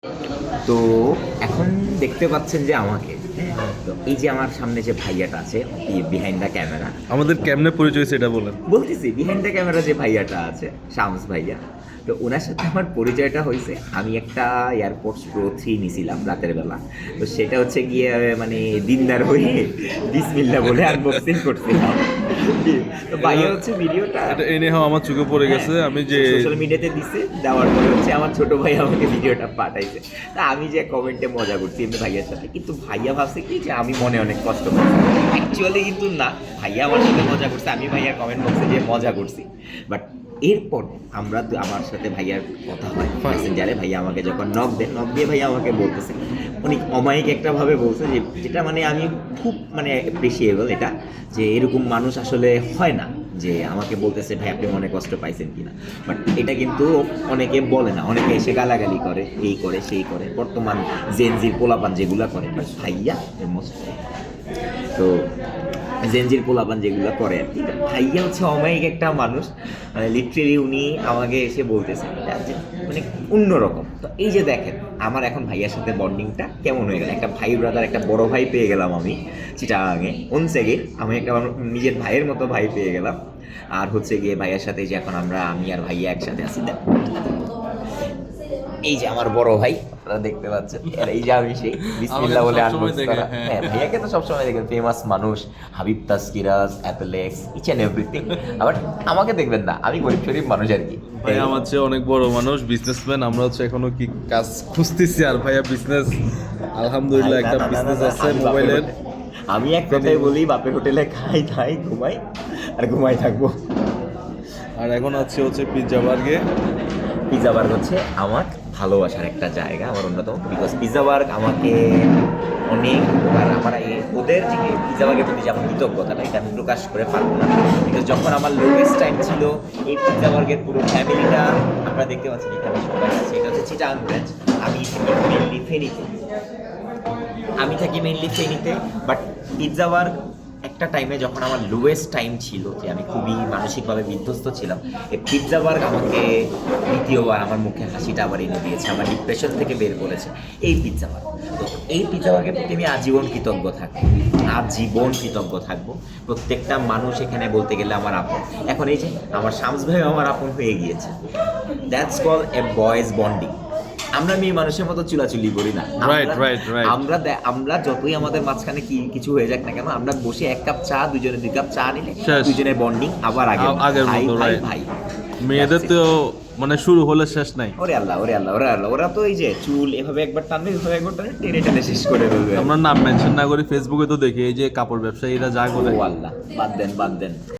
তো এখন দেখতে পাচ্ছেন যে আমাকে, হ্যাঁ, তো এই যে আমার সামনে যে ভাইয়াটা আছে বিহাইন্ড দ্য ক্যামেরা, আমাদের কেমনে পরিচয় সেটা বলেন। বলতেছি বিহাইন্ড দ্য ক্যামেরা যে ভাইয়াটা আছে শামস ভাইয়া, তো ওনার সাথে আমার পরিচয়টা হয়েছে আমি একটা এয়ারপোর্টস প্রো 3 নিছিলাম রাতের বেলা। তো সেটা হচ্ছে গিয়ে মানে দিনদার হয়ে বিসমিল্লাহ বলে আনবক্সিং করছিলাম। তো ভাইয়া হচ্ছে ভিডিওটা এটা এনে আমার চোখে পড়ে গেছে। আমি যে সোশ্যাল মিডিয়াতে দিছে, দেওয়ার পরে হচ্ছে আমার ছোট ভাই আমাকে ভিডিওটা পাঠাইছে। তা আমি যে কমেন্টে মজা করছি এমনি ভাইয়ার সাথে, কিন্তু ভাইয়া ভাবছে কি যে আমি মনে অনেক কষ্ট করছি। অ্যাকচুয়ালি কিন্তু না, ভাইয়া আমার সাথে মজা করছে, আমি ভাইয়ার কমেন্ট বক্সে যে মজা করছি। বাট এরপর আমার সাথে ভাইয়ার কথা হয় মেসেঞ্জারে। ভাইয়া আমাকে যখন নক দিয়ে ভাইয়া আমাকে বলতেছে, অনেক অমায়িক একটা ভাবে বলছে যে যেটা মানে আমি খুব মানে অ্যাপ্রিসিয়েবল এটা, যে এরকম মানুষ আসলে হয় না যে আমাকে বলতেছে ভাই আপনি মনে কষ্ট পাইছেন কিনা। বাট এটা কিন্তু অনেকে বলে না, অনেকে এসে গালাগালি করে, এই করে সেই করে, বর্তমান জেনজির পোলাপান যেগুলা করে। বাট ভাইয়া মোস্ট, তো জেনজির পোলাপান যেগুলো করে আর কি, ভাইয়া হচ্ছে অমায়িক একটা মানুষ। মানে লিটারেলি উনি আমাকে এসে বলতেছে যে মানে অন্যরকম। তো এই যে দেখেন আমার এখন ভাইয়ার সাথে বন্ডিংটা কেমন হয়ে গেল, একটা ভাই ব্রাদার, একটা বড় ভাই পেয়ে গেলাম আমি চিটাগাঙে অনসেগে। আমি একটা নিজের ভাইয়ের মতো ভাই পেয়ে গেলাম। আর হচ্ছে গিয়ে ভাইয়ার সাথে যে এখন আমি আর ভাইয়া একসাথে আছি, এই যে আমার বড় ভাই আপনারা দেখতে পাচ্ছেন, আর এই যে আমি সেই বিসমিল্লাহ বলে আনবক্স করা। হ্যাঁ, ভাইয়াকে তো সবসময় দেখেন, ফেমাস মানুষ, হাবিব তাসকিরাজ, অ্যাপেলেক্স, ইচ অ্যান্ড এভরিথিং। আবার আমাকে দেখবেন না, আমি গরিব শরীফ মানুষ আর কি। ভাই আমার চেয়ে অনেক বড় মানুষ, বিজনেসম্যান। আমরা হচ্ছে এখনো কি কাজ খুঁজতেছি, আর ভাইয়া বিজনেস আলহামদুলিল্লাহ একটা বিজনেস আছে মোবাইলের। আমি এক কথাই বলি, বাপের হোটেলে খাই খাই ঘুমাই আর ঘুমাই থাকবো। আর এখন হচ্ছে পিৎজা বার্গে। পিৎজা বার্গ হচ্ছে আমার ভালোবাসার একটা জায়গা, আমার অন্যতম। বিকজ পিৎজা বার্গ আমাকে অনেক উপকার, আমার ওদের থেকে পিৎজা বার্গের প্রতি যেমন কৃতজ্ঞতাটা, এটা আমি প্রকাশ করে পারবো না। বিকজ যখন আমার লোয়েস্ট টাইম ছিল, এই পিৎজা বার্গের পুরো ফ্যামিলিটা আপনারা দেখতে পাচ্ছেন এখানে সবাই আছে। এটা হচ্ছে চিটাগাং ব্রাঞ্চ। আমি থাকি মেইনলি ফেনীতে। বাট পিৎজা বার্গ একটা টাইমে যখন আমার লোয়েস্ট টাইম ছিল, যে আমি খুবই মানসিকভাবে বিধ্বস্ত ছিলাম, এই পিৎজা বার্গ আমাকে দ্বিতীয়বার আমার মুখে হাসিটা আবার এনে দিয়েছে, আমার ডিপ্রেশন থেকে বের করেছে এই পিৎজা বার্গ। তো এই পিৎজা বার্গের প্রতি আমি আজীবন কৃতজ্ঞ থাকবো। প্রত্যেকটা মানুষ এখানে বলতে গেলে আমার আপন। এখন এই যে আমার শামস ভাইও আমার আপন হয়ে গিয়েছে। That's call A boys bonding. আমরা মেয়ে মানুষের মতো চুলাচুলি করি না। আমরা যতই আমাদের মাঝখানে কিছু হয়ে যাক না কেন, আমরা বসে এক কাপ চা, দুজনে 2 কাপ চা নিলে দুজনের বন্ডিং আবার আগের ভাই। মেয়েদের তো মানে শুরু হলে শেষ নাই। ওরে আল্লাহ, ওরা তো এই যে চুল এভাবে একবার টানবে, এভাবে একবার টানবে, টেনে টেনে শেষ করে দেবে। আমরা নাম মেনশন না করি, ফেসবুকে তো দেখি এই যে কাপড় ব্যবসায়ীরা যা করে। ও আল্লাহ, বাদ দেন।